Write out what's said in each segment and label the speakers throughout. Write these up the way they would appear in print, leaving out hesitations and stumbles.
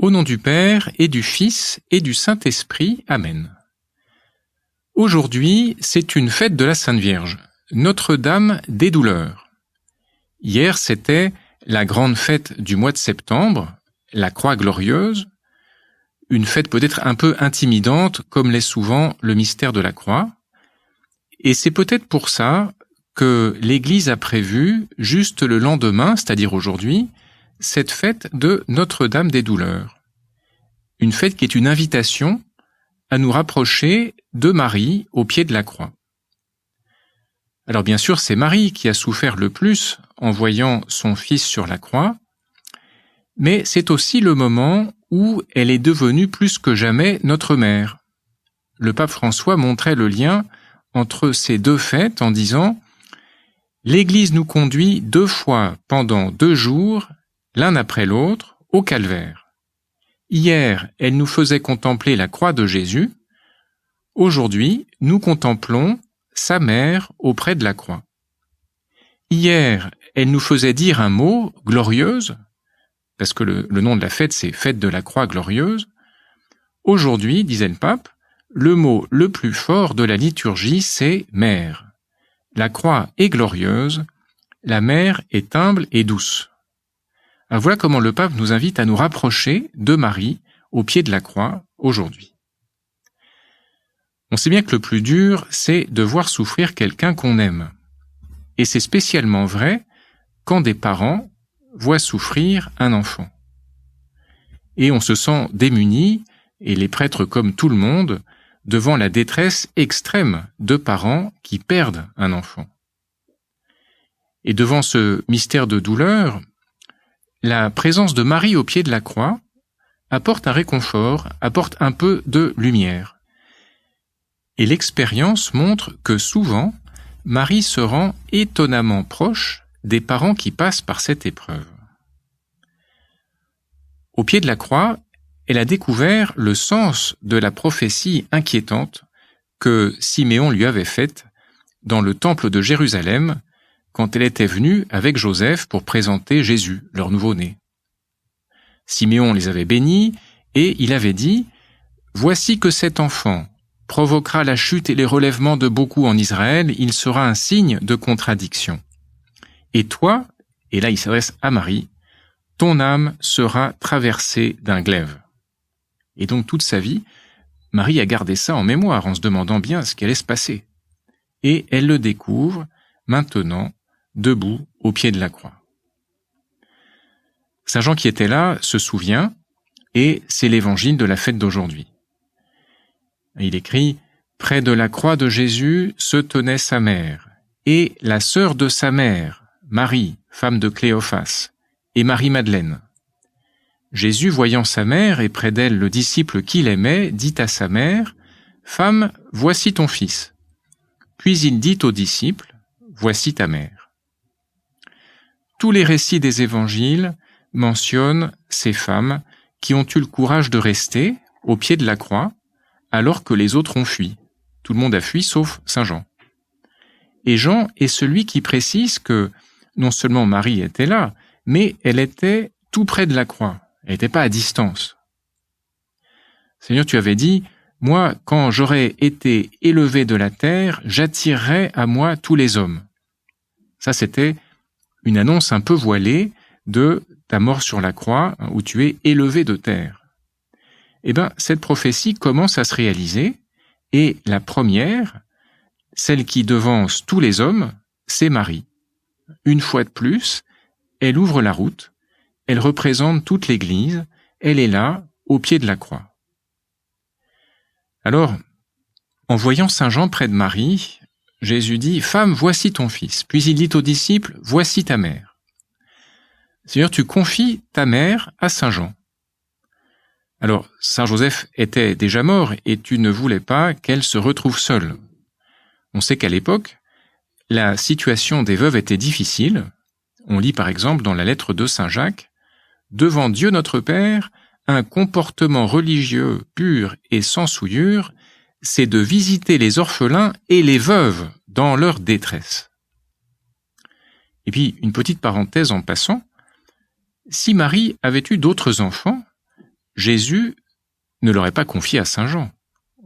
Speaker 1: Au nom du Père et du Fils et du Saint-Esprit. Amen. Aujourd'hui, c'est une fête de la Sainte Vierge, Notre-Dame des Douleurs. Hier, c'était la grande fête du mois de septembre, la Croix Glorieuse, une fête peut-être un peu intimidante, comme l'est souvent le mystère de la Croix. Et c'est peut-être pour ça que l'Église a prévu, juste le lendemain, c'est-à-dire aujourd'hui, cette fête de Notre-Dame des Douleurs. Une fête qui est une invitation à nous rapprocher de Marie au pied de la croix. Alors bien sûr, c'est Marie qui a souffert le plus en voyant son fils sur la croix, mais c'est aussi le moment où elle est devenue plus que jamais notre mère. Le pape François montrait le lien entre ces deux fêtes en disant « L'Église nous conduit 2 fois pendant 2 jours, l'un après l'autre, au calvaire. Hier, elle nous faisait contempler la croix de Jésus. Aujourd'hui, nous contemplons sa mère auprès de la croix. Hier, elle nous faisait dire un mot, glorieuse, parce que le nom de la fête, c'est Fête de la Croix glorieuse. Aujourd'hui, disait le pape, le mot le plus fort de la liturgie, c'est mère. La croix est glorieuse, la mère est humble et douce. Alors voilà comment le pape nous invite à nous rapprocher de Marie au pied de la croix aujourd'hui. On sait bien que le plus dur, c'est de voir souffrir quelqu'un qu'on aime. Et c'est spécialement vrai quand des parents voient souffrir un enfant. Et on se sent démuni, et les prêtres comme tout le monde, devant la détresse extrême de parents qui perdent un enfant. Et devant ce mystère de douleur, la présence de Marie au pied de la croix apporte un réconfort, apporte un peu de lumière. Et l'expérience montre que souvent, Marie se rend étonnamment proche des parents qui passent par cette épreuve. Au pied de la croix, elle a découvert le sens de la prophétie inquiétante que Siméon lui avait faite dans le temple de Jérusalem quand elle était venue avec Joseph pour présenter Jésus, leur nouveau-né. Siméon les avait bénis et il avait dit « Voici que cet enfant provoquera la chute et les relèvements de beaucoup en Israël, il sera un signe de contradiction. Et toi, et là il s'adresse à Marie, ton âme sera traversée d'un glaive. » Et donc toute sa vie, Marie a gardé ça en mémoire en se demandant bien ce qui allait se passer. Et elle le découvre maintenant, debout au pied de la croix. Saint Jean qui était là se souvient, et c'est l'évangile de la fête d'aujourd'hui. Il écrit « Près de la croix de Jésus se tenait sa mère, et la sœur de sa mère, Marie, femme de Cléophas, et Marie-Madeleine. Jésus, voyant sa mère et près d'elle le disciple qu'il aimait, dit à sa mère « Femme, voici ton fils. » Puis il dit au disciple « Voici ta mère. » Tous les récits des évangiles mentionnent ces femmes qui ont eu le courage de rester au pied de la croix alors que les autres ont fui. Tout le monde a fui sauf Saint Jean. Et Jean est celui qui précise que non seulement Marie était là, mais elle était tout près de la croix. Elle n'était pas à distance. Seigneur, tu avais dit, « Moi, quand j'aurai été élevé de la terre, j'attirerai à moi tous les hommes. » Ça, c'était une annonce un peu voilée de ta mort sur la croix, où tu es élevé de terre. Eh bien, cette prophétie commence à se réaliser, et la première, celle qui devance tous les hommes, c'est Marie. Une fois de plus, elle ouvre la route, elle représente toute l'Église, elle est là, au pied de la croix. Alors, en voyant Saint Jean près de Marie, Jésus dit « Femme, voici ton fils ». Puis il dit aux disciples « Voici ta mère ». Seigneur, tu confies ta mère à Saint Jean. Alors, Saint Joseph était déjà mort et tu ne voulais pas qu'elle se retrouve seule. On sait qu'à l'époque, la situation des veuves était difficile. On lit par exemple dans la lettre de Saint Jacques « Devant Dieu notre Père, un comportement religieux pur et sans souillure, c'est de visiter les orphelins et les veuves dans leur détresse. » Et puis, une petite parenthèse en passant, si Marie avait eu d'autres enfants, Jésus ne l'aurait pas confié à Saint Jean.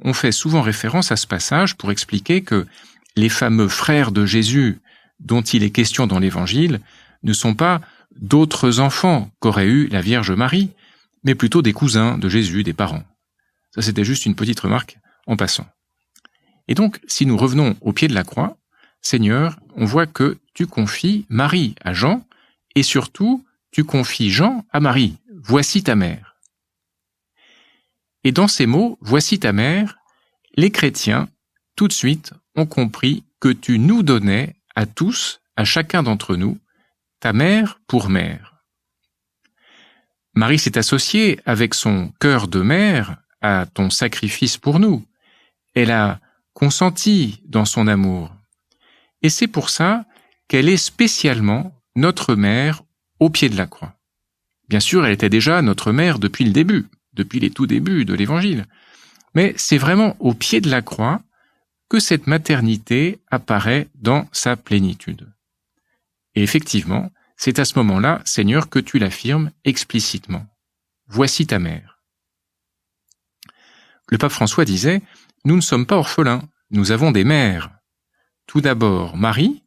Speaker 1: On fait souvent référence à ce passage pour expliquer que les fameux frères de Jésus dont il est question dans l'Évangile ne sont pas d'autres enfants qu'aurait eu la Vierge Marie, mais plutôt des cousins de Jésus, des parents. Ça, c'était juste une petite remarque en passant. Et donc, si nous revenons au pied de la croix, Seigneur, on voit que tu confies Marie à Jean, et surtout, tu confies Jean à Marie. Voici ta mère. Et dans ces mots, voici ta mère, les chrétiens, tout de suite, ont compris que tu nous donnais à tous, à chacun d'entre nous, ta mère pour mère. Marie s'est associée avec son cœur de mère à ton sacrifice pour nous. Elle a consenti dans son amour. Et c'est pour ça qu'elle est spécialement notre mère au pied de la croix. Bien sûr, elle était déjà notre mère depuis le début, depuis les tout débuts de l'Évangile. Mais c'est vraiment au pied de la croix que cette maternité apparaît dans sa plénitude. Et effectivement, c'est à ce moment-là, Seigneur, que tu l'affirmes explicitement. Voici ta mère. Le pape François disait, nous ne sommes pas orphelins, nous avons des mères. Tout d'abord Marie,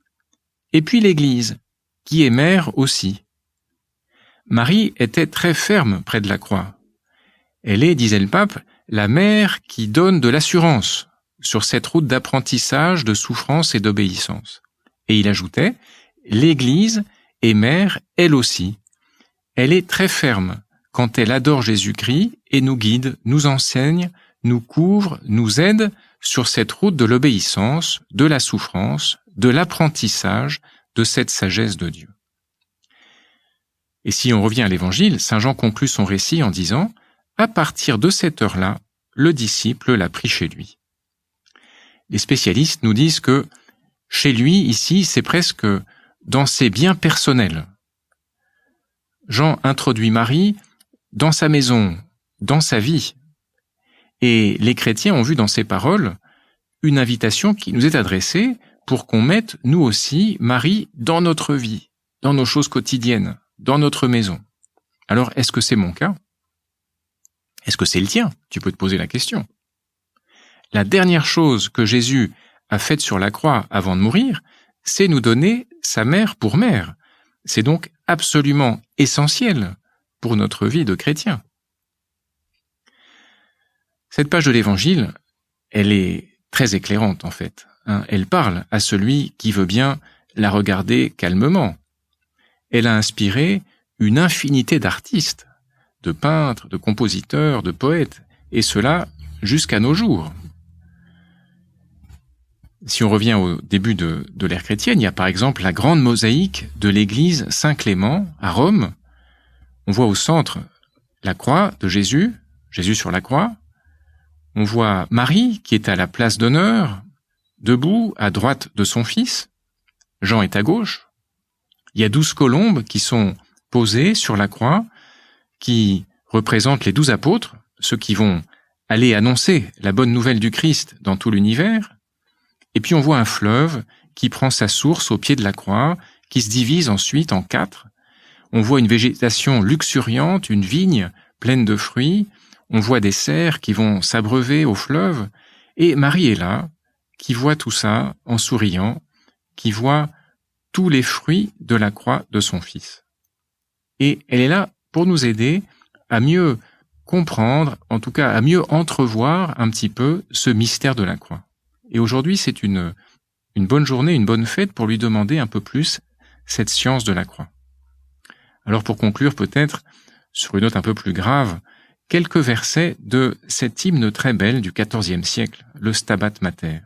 Speaker 1: et puis l'Église, qui est mère aussi. Marie était très ferme près de la croix. Elle est, disait le pape, la mère qui donne de l'assurance sur cette route d'apprentissage, de souffrance et d'obéissance. Et il ajoutait, l'Église est mère, elle aussi. Elle est très ferme quand elle adore Jésus-Christ et nous guide, nous enseigne, nous couvre, nous aide sur cette route de l'obéissance, de la souffrance, de l'apprentissage de cette sagesse de Dieu. Et si on revient à l'Évangile, Saint Jean conclut son récit en disant « À partir de cette heure-là, le disciple l'a pris chez lui ». Les spécialistes nous disent que chez lui, ici, c'est presque dans ses biens personnels. Jean introduit Marie dans sa maison, dans sa vie. Et les chrétiens ont vu dans ces paroles une invitation qui nous est adressée pour qu'on mette, nous aussi, Marie dans notre vie, dans nos choses quotidiennes, dans notre maison. Alors, est-ce que c'est mon cas? Est-ce que c'est le tien? Tu peux te poser la question. La dernière chose que Jésus a faite sur la croix avant de mourir, c'est nous donner sa mère pour mère. C'est donc absolument essentiel pour notre vie de chrétien. Cette page de l'Évangile, elle est très éclairante en fait. Elle parle à celui qui veut bien la regarder calmement. Elle a inspiré une infinité d'artistes, de peintres, de compositeurs, de poètes, et cela jusqu'à nos jours. Si on revient au début de l'ère chrétienne, il y a par exemple la grande mosaïque de l'église Saint-Clément à Rome. On voit au centre la croix de Jésus, Jésus sur la croix. On voit Marie qui est à la place d'honneur, debout à droite de son fils. Jean est à gauche. Il y a 12 colombes qui sont posées sur la croix, qui représentent les 12 apôtres, ceux qui vont aller annoncer la bonne nouvelle du Christ dans tout l'univers. Et puis on voit un fleuve qui prend sa source au pied de la croix, qui se divise ensuite en 4. On voit une végétation luxuriante, une vigne pleine de fruits. On voit des cerfs qui vont s'abreuver au fleuve. Et Marie est là, qui voit tout ça en souriant, qui voit tous les fruits de la croix de son Fils. Et elle est là pour nous aider à mieux comprendre, en tout cas à mieux entrevoir un petit peu ce mystère de la croix. Et aujourd'hui, c'est une bonne journée, une bonne fête pour lui demander un peu plus cette science de la croix. Alors pour conclure peut-être, sur une note un peu plus grave, quelques versets de cet hymne très belle du XIVe siècle, le Stabat Mater.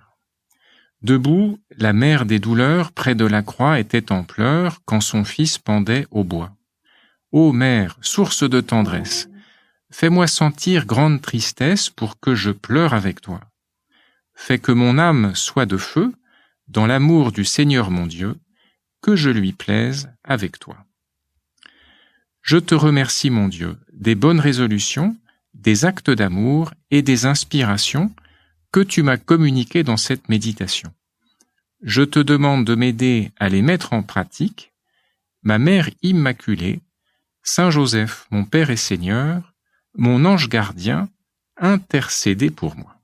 Speaker 1: Debout, la mère des douleurs près de la croix était en pleurs quand son fils pendait au bois. Ô mère, source de tendresse, fais-moi sentir grande tristesse pour que je pleure avec toi. Fais que mon âme soit de feu, dans l'amour du Seigneur mon Dieu, que je lui plaise avec toi. Je te remercie, mon Dieu, des bonnes résolutions, des actes d'amour et des inspirations que tu m'as communiquées dans cette méditation. Je te demande de m'aider à les mettre en pratique. Ma Mère Immaculée, Saint Joseph, mon Père et Seigneur, mon ange gardien, intercédez pour moi.